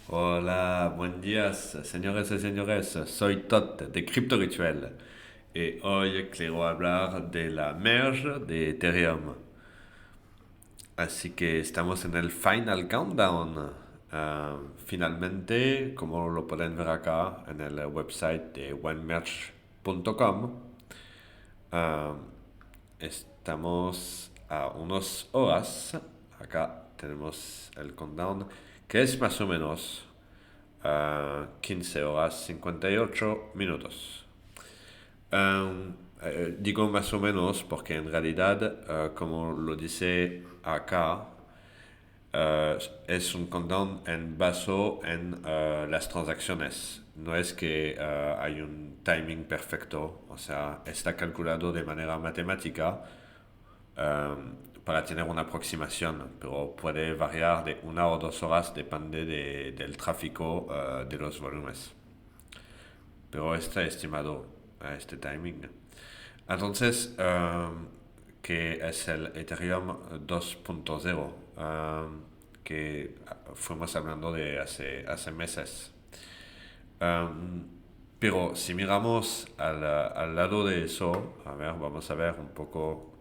Hola, buen días, señores y señores. Soy Todd de Crypto Rituel y hoy quiero hablar de la merge de Ethereum. Así que estamos en el final countdown. Finalmente, como lo pueden ver acá en el website de onemerge.com, ah, estamos a unas horas. Acá tenemos el countdown, que es más o menos 15 horas 58 minutos. Digo más o menos porque en realidad, como lo dice acá, es un countdown en base en las transacciones. No es que hay un timing perfecto, o sea, está calculado de manera matemática eh, para tener una aproximación, pero puede variar de 1 o 2 horas, depende del tráfico de los volúmenes. Pero está estimado a este timing. Entonces, que es el Ethereum 2.0, que fuimos hablando de hace meses. Um, pero si miramos al lado de eso, a ver, vamos a ver un poco.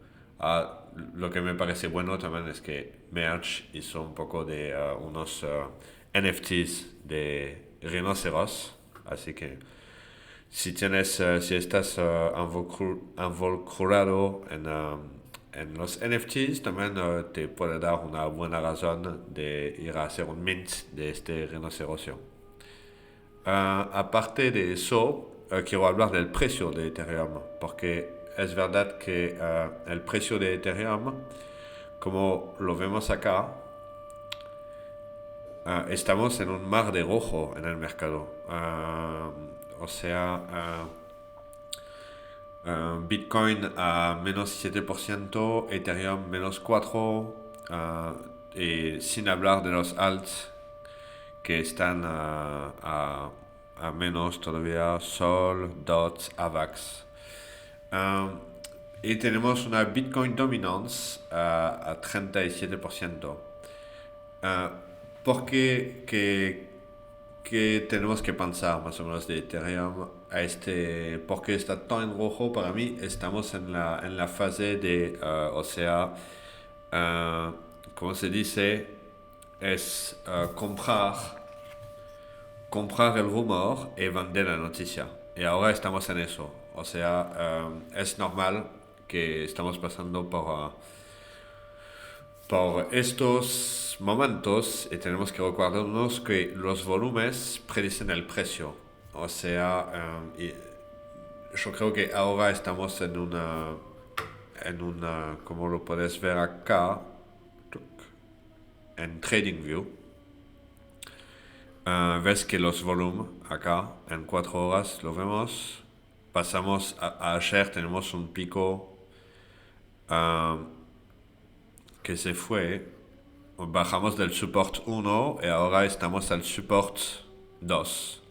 Lo que me parece bueno también es que Merge hizo un poco de unos NFTs de rinoceros. Así que si estás involucrado en los NFTs, también te puede dar una buena razón de ir a hacer un mint de este rinoceros. Aparte de eso, quiero hablar del precio de Ethereum, porque es verdad que el precio de Ethereum, como lo vemos acá, estamos en un mar de rojo en el mercado. O sea, Bitcoin a menos 7%, Ethereum menos 4%, y sin hablar de los alts que están a menos todavía, Sol, DOT, AVAX. Um, y tenemos una Bitcoin Dominance a 37%. Uh, ¿Por qué que tenemos que pensar más o menos de Ethereum a porque está tan en rojo? Para mí estamos en la fase de, o sea, uh, ¿cómo se dice? Es comprar el rumor y vender la noticia. Y ahora estamos en eso. O sea, es normal que estamos pasando por estos momentos y tenemos que recordarnos que los volúmenes predicen el precio. O sea, yo creo que ahora estamos como lo puedes ver acá, en TradingView. Ves que los volúmenes acá en 4 horas lo vemos. Pasamos a ayer, tenemos un pico uh, que se fue. Bajamos del support 1 y ahora estamos al support 2.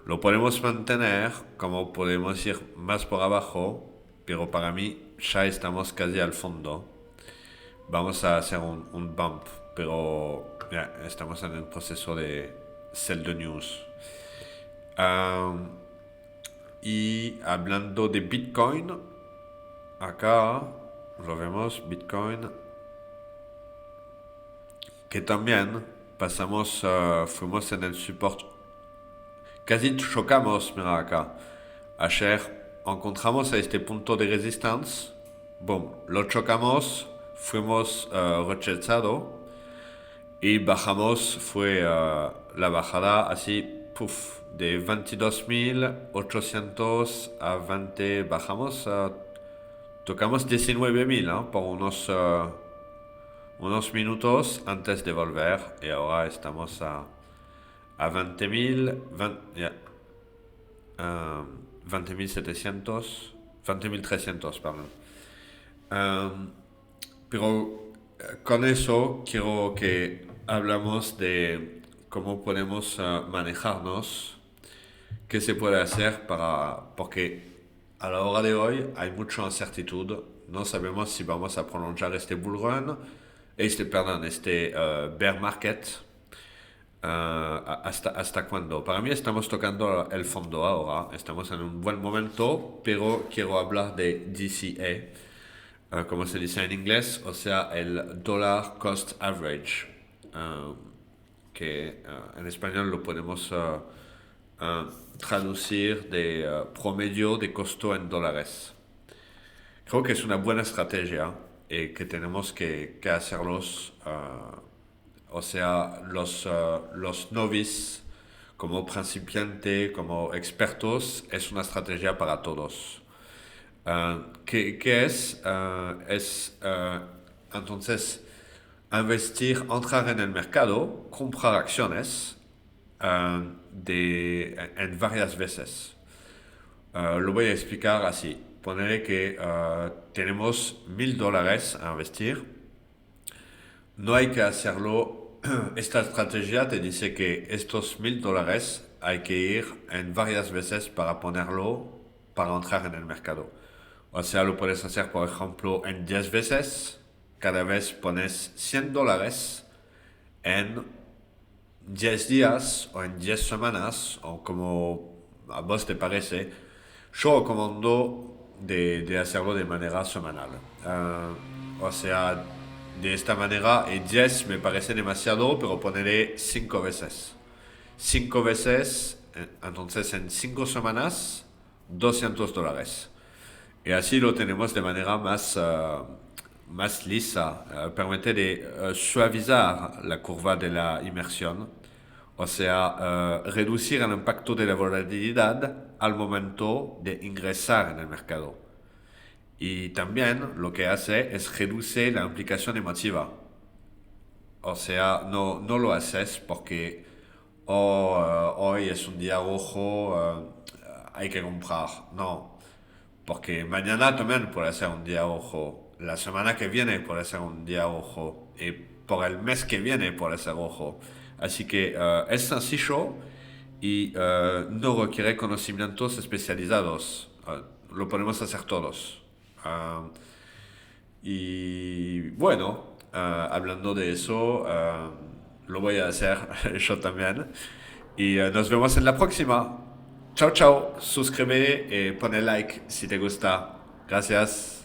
Lo podemos mantener, como podemos ir más por abajo, pero para mí ya estamos casi al fondo. Vamos a hacer un bump, pero ya estamos en el proceso de sell the news. Um, y hablando de Bitcoin, acá lo vemos, Bitcoin, que también fuimos en el support, casi chocamos, mira acá. Ayer encontramos a este punto de resistencia, boom, lo chocamos, fuimos rechazado y bajamos, fue la bajada así, puff, de 22.800 a 20, bajamos, tocamos 19.000 por unos minutos antes de volver y ahora estamos a 20.700, 20.300, perdón. Um, pero con eso quiero que hablamos de cómo podemos manejarnos, qué se puede hacer porque a la hora de hoy hay mucha incertidumbre, no sabemos si vamos a prolongar este bull run, perdón, este bear market. ¿Hasta cuándo? Para mí estamos tocando el fondo ahora, estamos en un buen momento, pero quiero hablar de DCA, como se dice en inglés, o sea, el Dollar Cost Average, eh, que en español lo podemos traducir de promedio de costo en dólares. Creo que es una buena estrategia y que tenemos que hacerlos, o sea, los novices, como principiantes, como expertos, es una estrategia para todos. ¿Qué es? Entonces, investir, entrar en el mercado, comprar acciones en varias veces. Lo voy a explicar así. Ponerle que tenemos $1,000 a investir. No hay que hacerlo. Esta estrategia te dice que estos $1,000 hay que ir en varias veces para ponerlo, para entrar en el mercado. O sea, lo puedes hacer, por ejemplo, en 10 veces. Cada vez pones $100 en 10 días o en 10 semanas, o como a vos te parece. Yo recomiendo de hacerlo de manera semanal. O sea, de esta manera, y 10 me parece demasiado, pero poneré 5 veces. 5 veces, entonces en 5 semanas, $200. Y así lo tenemos de manera más lisa. Permite de suavizar la curva de la inmersión, o sea, reducir el impacto de la volatilidad al momento de ingresar en el mercado. Y también lo que hace es reducir la implicación emotiva. O sea, no lo haces porque hoy es un día rojo, hay que comprar. No, porque mañana también puede ser un día rojo. La semana que viene puede ser un día rojo. Y por el mes que viene puede ser rojo. Así que es sencillo y no requiere conocimientos especializados. Lo podemos hacer todos. Uh, y bueno, hablando de eso, lo voy a hacer yo también. Y nos vemos en la próxima. Chao, chao. Suscríbete y pone like si te gusta. Gracias.